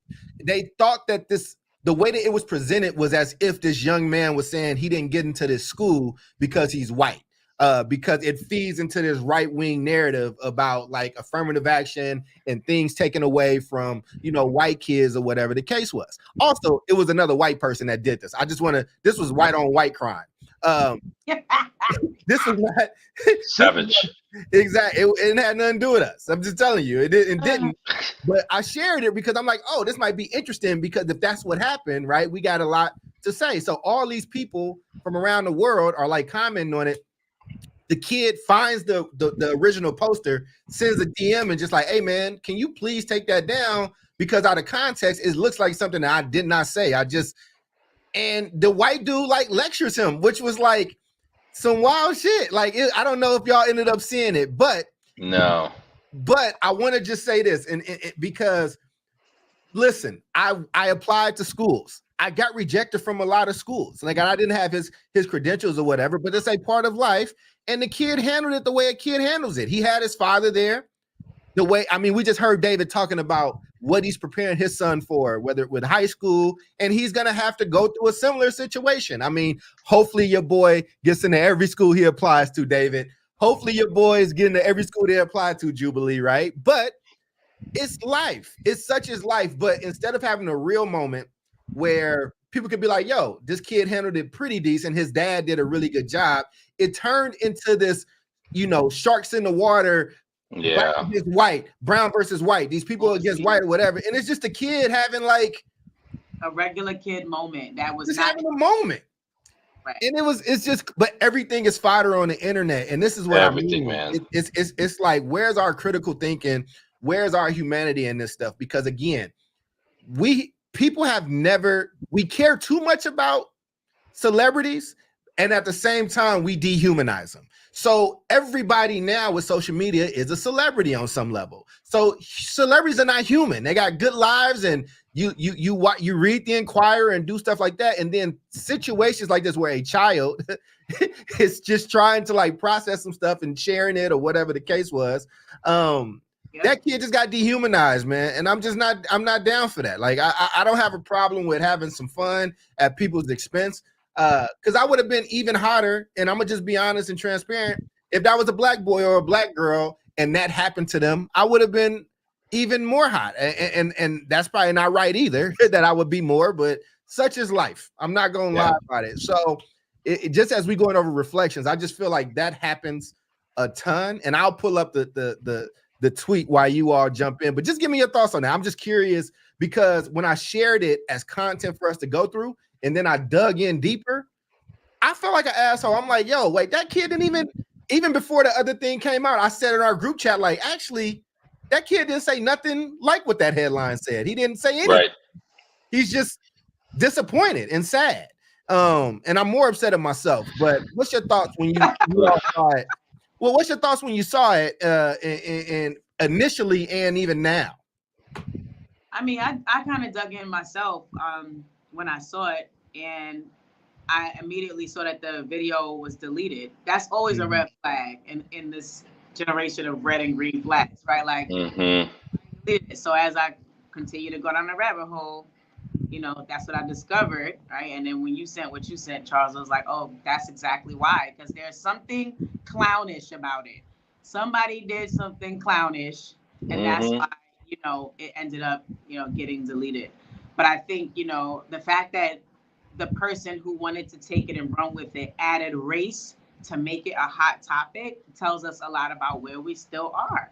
They thought that the way that it was presented was as if this young man was saying he didn't get into this school because he's white, because it feeds into this right-wing narrative about like affirmative action and things taken away from, white kids or whatever the case was. Also, it was another white person that did this. This was white on white crime. This was not savage. Exactly. It had nothing to do with us. I'm just telling you, it didn't. But I shared it because I'm like, oh, this might be interesting, because if that's what happened, right, we got a lot to say. So all these people from around the world are like commenting on it. The kid finds the original poster, sends a DM, and just like, hey man, can you please take that down? Because out of context, it looks like something that I did not say. And the white dude like lectures him, which was like some wild shit. Like, I don't know if y'all ended up seeing it, but no. But I want to just say this, and because listen, I applied to schools. I got rejected from a lot of schools. Like, I didn't have his credentials or whatever, but it's a part of life. And the kid handled it the way a kid handles it. He had his father there. We just heard David talking about what he's preparing his son for, whether with high school, and he's going to have to go through a similar situation. I mean, hopefully your boy gets into every school he applies to, David. Hopefully your boy is getting to every school they apply to, Jubilee, right? But it's life. It's such as life. But instead of having a real moment where people could be like, yo, this kid handled it pretty decent, his dad did a really good job, it turned into this, sharks in the water, black against white, brown versus white, these people against white or whatever. And it's just a kid having like a regular kid moment that was just having a moment. Right. And but everything is fodder on the internet. And this is what everything, I mean. Man. It's like, where's our critical thinking? Where's our humanity in this stuff? Because again, we care too much about celebrities, and at the same time we dehumanize them. So everybody now with social media is a celebrity on some level. So celebrities are not human. They got good lives, and you read the Inquirer and do stuff like that. And then situations like this where a child is just trying to like process some stuff and sharing it or whatever the case was. That kid just got dehumanized, man. And I'm not down for that. Like, I don't have a problem with having some fun at people's expense. Because I would have been even hotter, and I'm gonna just be honest and transparent. If that was a black boy or a black girl and that happened to them, I would have been even more hot. And that's probably not right either, that I would be more, but such is life. I'm not gonna lie about it. So it just as we going over reflections, I just feel like that happens a ton. And I'll pull up the tweet while you all jump in, but just give me your thoughts on that. I'm just curious, because when I shared it as content for us to go through, and then I dug in deeper, I felt like an asshole. I'm like, yo, wait, that kid didn't even before the other thing came out, I said in our group chat, like, actually, that kid didn't say nothing like what that headline said. He didn't say anything. Right. He's just disappointed and sad. And I'm more upset at myself. But what's your thoughts when you all saw it? Well, what's your thoughts when you saw it and initially and even now? I mean, I kind of dug in myself when I saw it, and I immediately saw that the video was deleted. That's always a red flag in this generation of red and green flags, right? Like, so as I continue to go down the rabbit hole, that's what I discovered, right? And then when you sent what you sent, Charles, I was like, oh, that's exactly why, because there's something clownish about it. Somebody did something clownish, and that's why, it ended up, getting deleted. But I think, the fact that the person who wanted to take it and run with it added race to make it a hot topic tells us a lot about where we still are,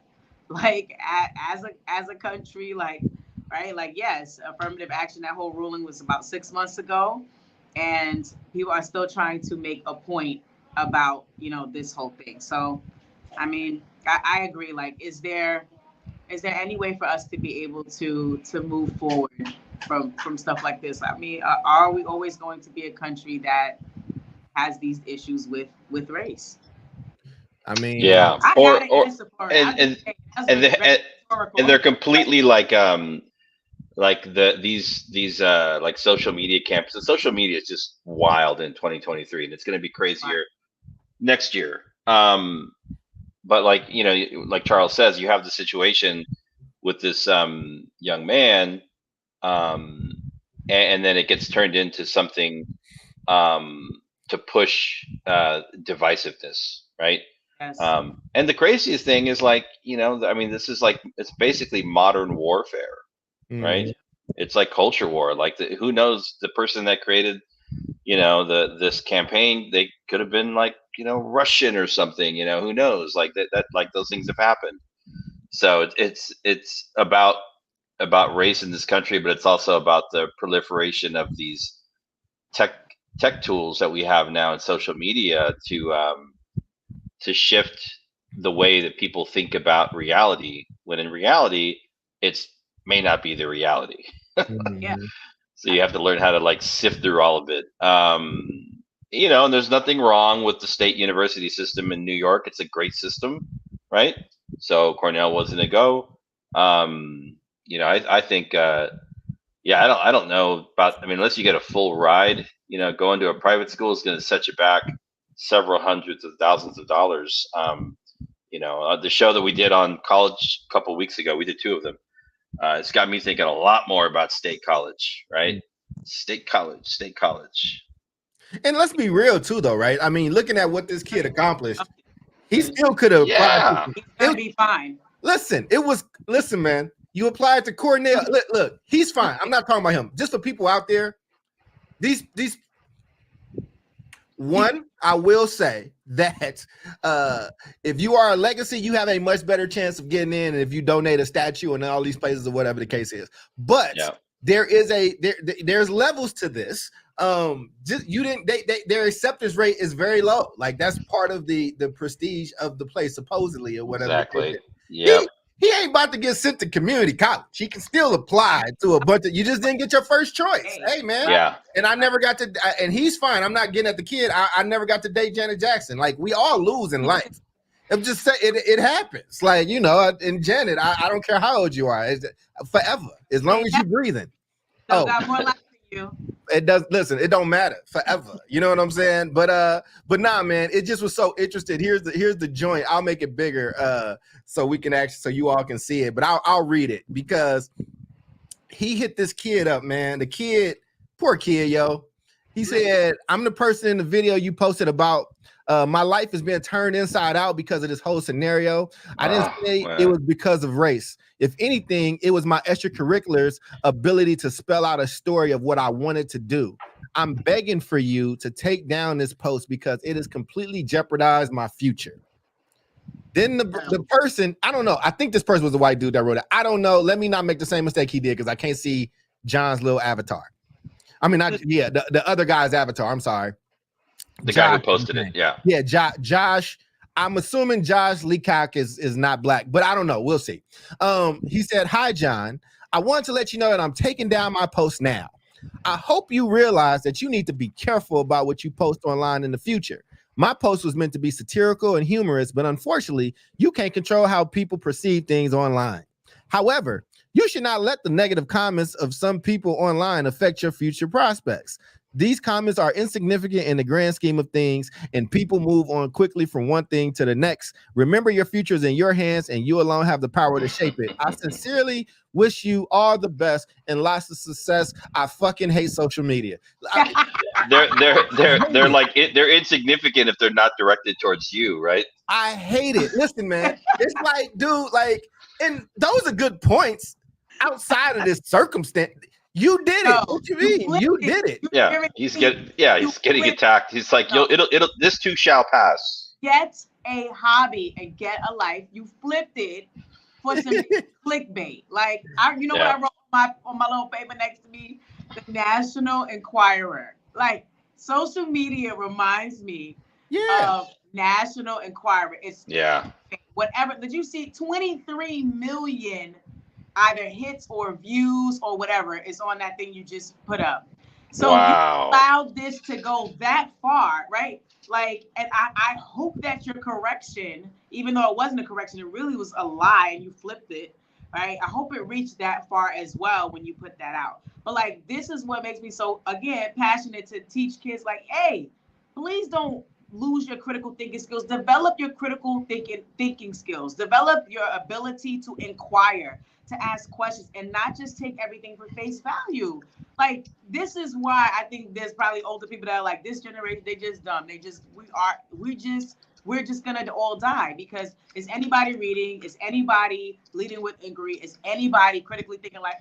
like as a country, like, right, like, yes, affirmative action, that whole ruling was about 6 months ago, and people are still trying to make a point about this whole thing. So I mean, I agree, like, is there any way for us to be able to move forward from stuff like this? I mean, are we always going to be a country that has these issues with race? I mean, yeah, I got an answer for it. And they're completely like these like social media camps. Social media is just wild in 2023, and it's going to be crazier next year. But like like Charles says, you have the situation with this young man, and then it gets turned into something to push divisiveness, right? Yes. And the craziest thing is, like, I mean, this is like, it's basically modern warfare, right? It's like culture war. Like, who knows, the person that created this campaign, they could have been like Russian or something, who knows, like that like those things have happened. So it's about race in this country, but it's also about the proliferation of these tech tools that we have now in social media to shift the way that people think about reality, when in reality it's may not be the reality. Yeah. So you have to learn how to like sift through all of it. And there's nothing wrong with the state university system in New York. It's a great system, right? So Cornell wasn't a go. I think, I don't know about, I mean, unless you get a full ride, going to a private school is going to set you back several hundreds of thousands of dollars. The show that we did on college a couple of weeks ago, we did 2 of them. It's got me thinking a lot more about state college, right? State college. And let's be real too, though, right? I mean, looking at what this kid accomplished, he still could have applied. He's gonna be fine. Listen, man. You applied to Cornell. Look, he's fine. I'm not talking about him. Just for people out there, these. One, I will say that if you are a legacy, you have a much better chance of getting in, and if you donate a statue and all these places or whatever the case is. But there's levels to this. Their acceptance rate is very low. Like, that's part of the prestige of the place, supposedly, or whatever. Exactly. Yeah. He ain't about to get sent to community college. He can still apply to a bunch of. You just didn't get your first choice. Hey, man. Yeah. And I never got to. And he's fine. I'm not getting at the kid. I never got to date Janet Jackson. Like, we all lose in life. I'm just saying it happens. Like, and Janet, I don't care how old you are. It's forever, as long as you're breathing. Got more life than you. It does. Listen, it don't matter forever. You know what I'm saying? But nah, man, it just was so interesting. Here's the joint. I'll make it bigger so we can so you all can see it. But I'll read it, because he hit this kid up, man. The kid, poor kid, yo. He said, "I'm the person in the video you posted about. My life is being turned inside out because of this whole scenario. I didn't say it was because of race. If anything, it was my extracurriculars ability to spell out a story of what I wanted to do. I'm begging for you to take down this post because it has completely jeopardized my future." Then the person, I don't know. I think this person was a white dude that wrote it. I don't know. Let me not make the same mistake he did, because I can't see John's little avatar. I mean, the other guy's avatar. I'm sorry. The guy who posted it. Yeah. Yeah. Josh. I'm assuming Josh Leacock is not black, but I don't know. We'll see. He said, "Hi, John. I want to let you know that I'm taking down my post now. I hope you realize that you need to be careful about what you post online in the future. My post was meant to be satirical and humorous, but unfortunately, you can't control how people perceive things online. However, you should not let the negative comments of some people online affect your future prospects. These comments are insignificant in the grand scheme of things, and people move on quickly from one thing to the next. Remember, your future is in your hands, and you alone have the power to shape it. I sincerely wish you all the best and lots of success. I fucking hate social media. They're like they're insignificant if they're not directed towards you, right? I hate it. Listen, man, it's like, dude, like, and those are good points outside of this circumstance. You did it. What you mean? You did it. Yeah, he's getting attacked. He's like, it'll this too shall pass. Get a hobby and get a life. You flipped it for some clickbait. Like what I wrote on my little paper next to me? The National Enquirer. Like, social media reminds me of National Enquirer. It's whatever. Did you see 23 million either hits or views or whatever is on that thing you just put up? So you allowed this to go that far, right? Like, and I hope that your correction, even though it wasn't a correction, it really was a lie and you flipped it, right? I hope it reached that far as well when you put that out. But like, this is what makes me so, again, passionate to teach kids like, hey, please don't lose your critical thinking skills. Develop your critical thinking skills. Develop your ability to inquire, to ask questions, and not just take everything for face value. Like, this is why I think there's probably older people that are like, this generation, they just dumb. We're just gonna all die, because is anybody reading? Is anybody leading with inquiry? Is anybody critically thinking like,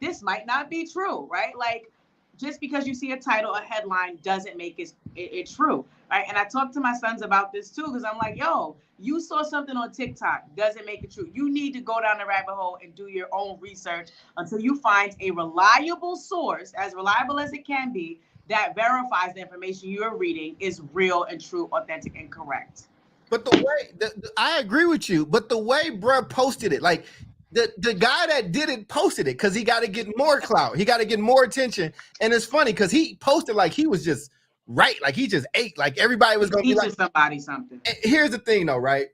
this might not be true, right? Like, just because you see a title, a headline, doesn't make it true, right? And I talk to my sons about this too, because I'm like, yo, you saw something on TikTok, doesn't make it true. You need to go down the rabbit hole and do your own research until you find a reliable source, as reliable as it can be, that verifies the information you're reading is real and true, authentic and correct. But the way I agree with you, but the way bruh posted it, like the guy that did it posted it because he got to get more clout, he got to get more attention. And it's funny because he posted like he was just right, like he just ate, like everybody was gonna be like somebody something. Here's the thing though, right?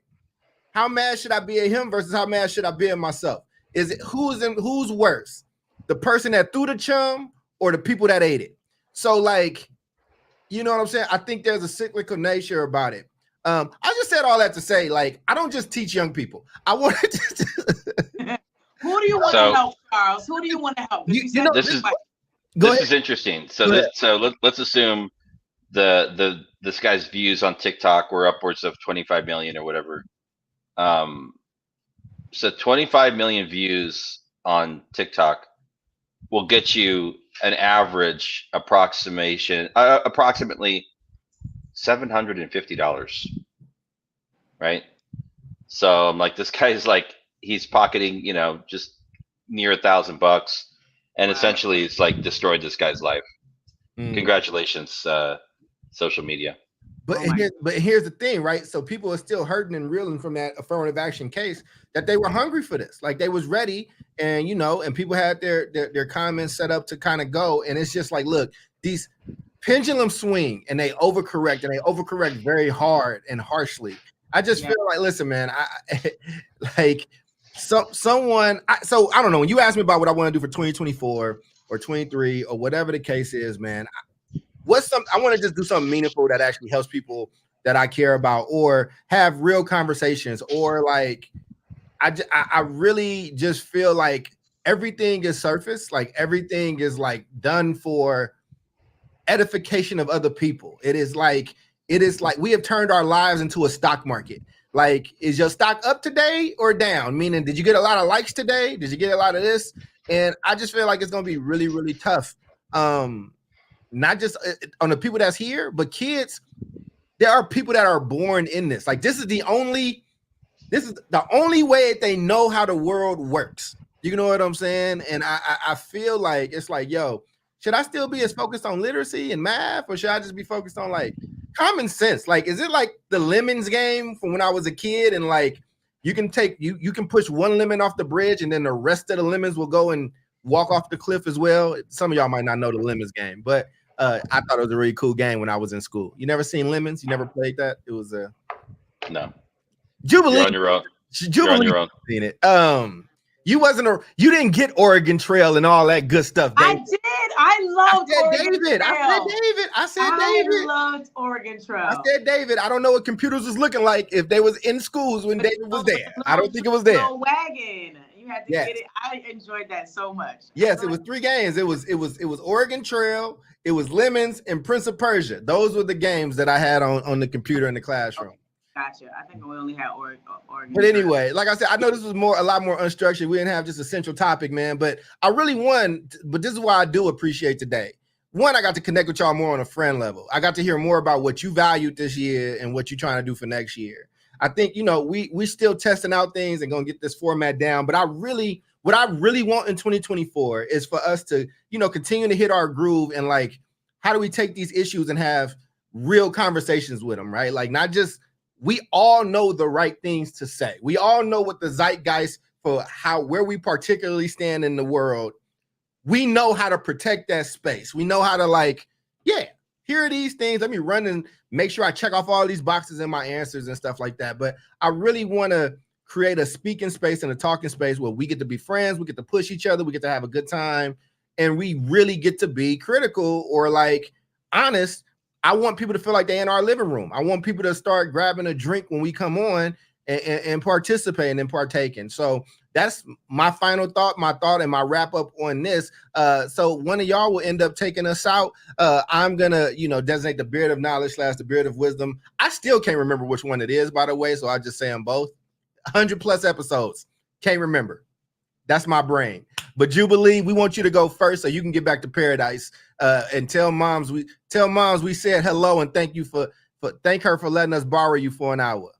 How mad should I be at him versus how mad should I be at myself? Is it who's worse? The person that threw the chum or the people that ate it? So like, you know what I'm saying? I think there's a cyclical nature about it. I just said all that to say, like, I don't just teach young people. I want to. Who do you want to help, Charles? Who do you want to help? This is interesting. So let's assume this guy's views on TikTok were upwards of 25 million or whatever. So 25 million views on TikTok will get you an average approximately $750, right? So I'm like, this guy's like, he's pocketing, just near $1,000, and essentially it's like destroyed this guy's life. Congratulations, social media. But here's the thing, right? So people are still hurting and reeling from that affirmative action case, that they were hungry for this, like they was ready, and and people had their comments set up to kind of go, and it's just like, look, these pendulum swing and they overcorrect very hard and harshly. I just feel like, listen, man, so I don't know, when you ask me about what I want to do for 2024 or 23 or whatever the case is, man, I want to just do something meaningful that actually helps people that I care about, or have real conversations, or like I really just feel like everything is surface, like everything is like done for edification of other people. It is like we have turned our lives into a stock market. Like, is your stock up today or down? Meaning, did you get a lot of likes today? Did you get a lot of this? And I just feel like it's going to be really, really tough. Not just on the people that's here, but kids. There are people that are born in this. Like, this is the only way that they know how the world works. You know what I'm saying? And I feel like it's like, yo, should I still be as focused on literacy and math, or should I just be focused on like common sense? Like, is it like the lemons game from when I was a kid, and like you can push one lemon off the bridge and then the rest of the lemons will go and walk off the cliff as well? Some of y'all might not know the lemons game, but I thought it was a really cool game when I was in school. You never seen lemons? You never played that? It was no. Jubilee. You're on your own. Jubilee. You're on your own. Seen it. You didn't get Oregon Trail and all that good stuff, I David. did. I loved Oregon Trail. I said David. Loved Oregon Trail. I said David. I don't know what computers was looking like if they was in schools when David was there. I don't think it was there. Wagon. You had to get it. I enjoyed that so much. Yes, it was 3 games. It was Oregon Trail, it was Lemons, and Prince of Persia. Those were the games that I had on the computer in the classroom. Okay. Gotcha. I think we only had Oregon. But anyway, like I said, I know this was a lot more unstructured. We didn't have just a central topic, man. But I really but this is why I do appreciate today. One, I got to connect with y'all more on a friend level. I got to hear more about what you valued this year and what you're trying to do for next year. I think, we still testing out things and gonna get this format down. But what I really want in 2024 is for us to, continue to hit our groove and like, how do we take these issues and have real conversations with them, right? Like not just, we all know the right things to say. We all know what the zeitgeist for where we particularly stand in the world. We know how to protect that space. We know how to here are these things. Let me run and make sure I check off all these boxes in my answers and stuff like that. But I really want to create a speaking space and a talking space where we get to be friends. We get to push each other. We get to have a good time. And we really get to be critical or honest. I want people to feel like they're in our living room. I want people to start grabbing a drink when we come on and participating and partaking. So that's my final thought, and my wrap up on this. So one of y'all will end up taking us out. I'm gonna, designate the beard of knowledge / the beard of wisdom. I still can't remember which one it is, by the way. So I just say them both. 100+ episodes. Can't remember. That's my brain. But Jubilee, we want you to go first so you can get back to paradise and tell moms we said hello and thank her for letting us borrow you for an hour.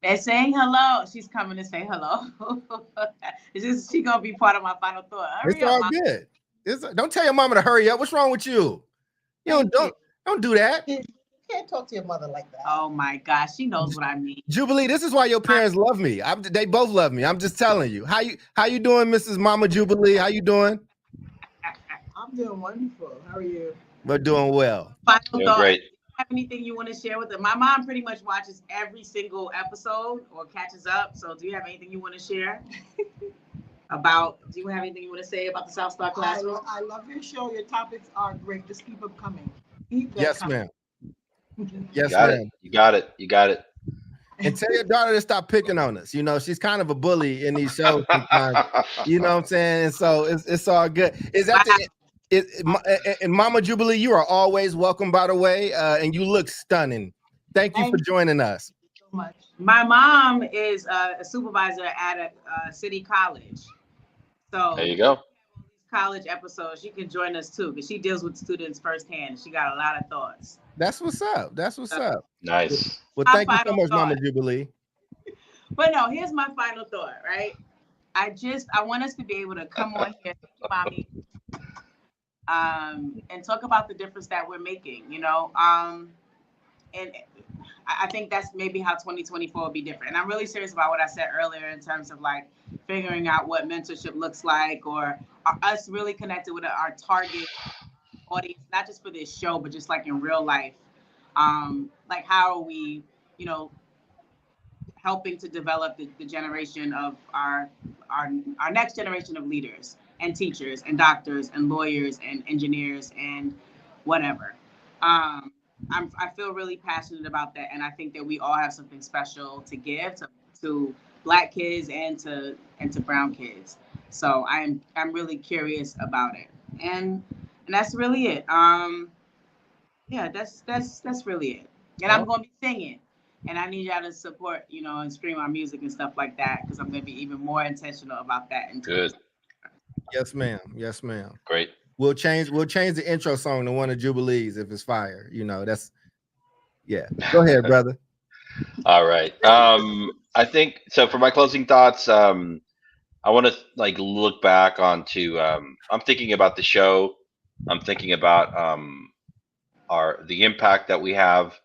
They're saying hello. She's coming to say hello. Is she gonna be part of my final thought? It's all good. Don't tell your mama to hurry up. What's wrong with you? Don't do that. You can't talk to your mother like that. Oh my gosh, she knows what I mean. Jubilee, this is why your parents love me. They both love me. I'm just telling you. How you doing, Mrs. Mama Jubilee? How you doing? I'm doing wonderful. How are you? We're doing well. Final thought. Great. Have anything you want to share with them? My mom pretty much watches every single episode or catches up. So do you have anything you want to share do you have anything you want to say about the South Star Classroom? I love your show. Your topics are great. Just keep them coming. Yes, ma'am. Yes, ma'am. You got it. And tell your daughter to stop picking on us. She's kind of a bully in these shows sometimes. You know what I'm saying? And so it's all good. Is that and Mama Jubilee, you are always welcome, by the way. And you look stunning. Thank you for joining us. Thank you so much. My mom is a supervisor at a city college. So there you go. College episodes, she can join us too because she deals with students firsthand. She got a lot of thoughts. That's what's up. Nice. Well, thank you so much, Mama Jubilee. But no, here's my final thought, right? I want us to be able to come on here, mommy, and talk about the difference that we're making, and I think that's maybe how 2024 will be different. And I'm really serious about what I said earlier in terms of figuring out what mentorship looks like, or us really connected with our target audience, not just for this show, but just in real life. How are we, helping to develop the generation of our next generation of leaders and teachers and doctors and lawyers and engineers and whatever. I feel really passionate about that, and I think that we all have something special to give to Black kids and to brown kids. So I'm really curious about it, and that's really it. Yeah, that's really it. And I'm gonna be singing, and I need y'all to support, and stream our music and stuff like that, because I'm gonna be even more intentional about that. Good. Yes, ma'am. Yes, ma'am. Great. We'll change the intro song to one of Jubilee's if it's fire. That's Go ahead, brother. All right. I think so. For my closing thoughts, I want to look back onto. I'm thinking about the show. I'm thinking about the impact that we have,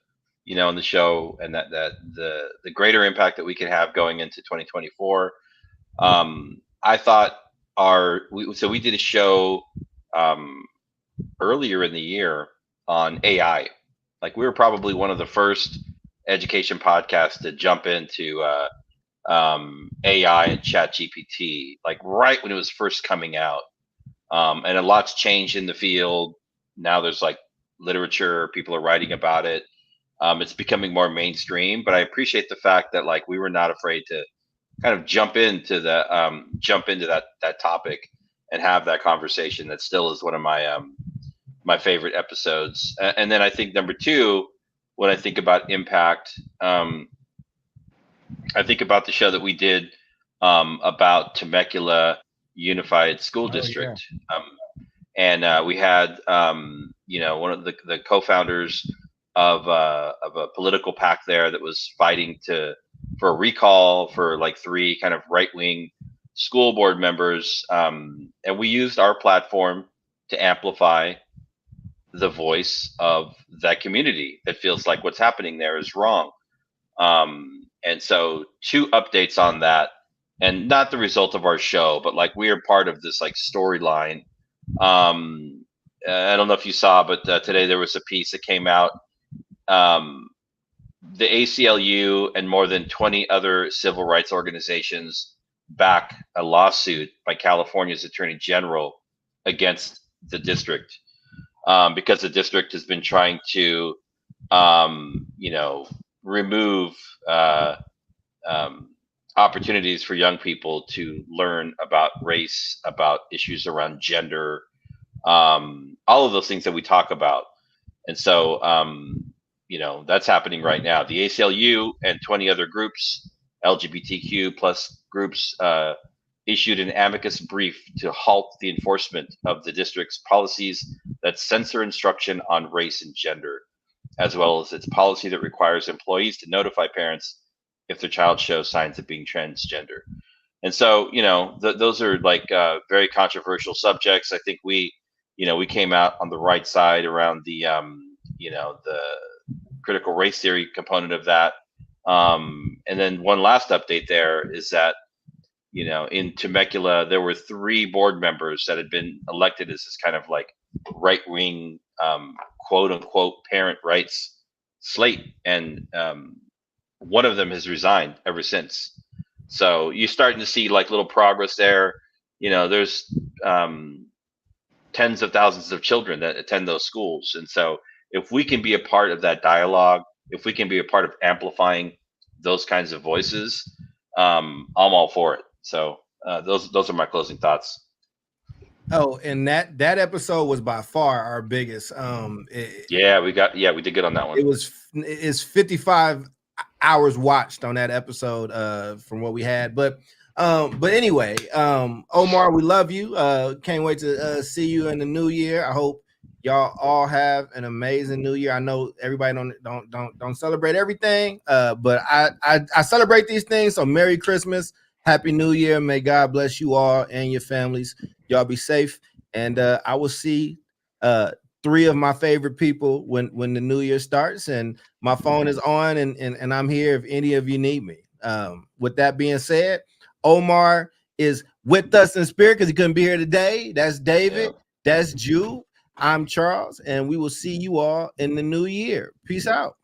on the show, and that the greater impact that we can have going into 2024. I thought we did a show earlier in the year on AI. We were probably one of the first education podcasts to jump into AI and Chat GPT, like right when it was first coming out. And a lot's changed in the field. Now there's like literature, people are writing about it. It's becoming more mainstream, but I appreciate the fact that like we were not afraid to kind of jump into that topic and have that conversation. That still is one of my my favorite episodes. And then I think number two, when I think about impact, I think about the show that we did about Temecula Unified School District. And we had one of the co-founders of a political PAC there that was fighting for a recall for like 3 kind of right-wing school board members, and we used our platform to amplify the voice of that community that feels like what's happening there is wrong. And so 2 updates on that, and not the result of our show, but like we are part of this like storyline. I don't know if you saw, but today there was a piece that came out. The ACLU and more than 20 other civil rights organizations back a lawsuit by California's Attorney General against the district, because the district has been trying to, remove opportunities for young people to learn about race, about issues around gender, all of those things that we talk about. And so, that's happening right now. The ACLU and 20 other groups, LGBTQ plus groups, issued an amicus brief to halt the enforcement of the district's policies that censor instruction on race and gender, as well as its policy that requires employees to notify parents if their child shows signs of being transgender. And so, those are like very controversial subjects. I think we came out on the right side around the critical race theory component of that. And then one last update there is that, in Temecula, there were 3 board members that had been elected as this kind of like right-wing, quote unquote, parent rights slate. And one of them has resigned ever since. So you're starting to see like little progress there. There's tens of thousands of children that attend those schools. And so if we can be a part of that dialogue, if we can be a part of amplifying those kinds of voices, I'm all for it. So those are my closing thoughts. Oh, and that episode was by far our biggest. We did good on that one. It's 55 hours watched on that episode from what we had. But anyway, Omar, we love you. Can't wait to see you in the new year. I hope y'all all have an amazing new year. I know everybody don't celebrate everything, but I celebrate these things. So Merry Christmas, Happy New Year. May God bless you all and your families. Y'all be safe, and I will see 3 of my favorite people when the new year starts, and my phone is on, and I'm here if any of you need me. With that being said, Omar is with us in spirit because he couldn't be here today. That's David. That's Jude. I'm Charles, and we will see you all in the new year. Peace out.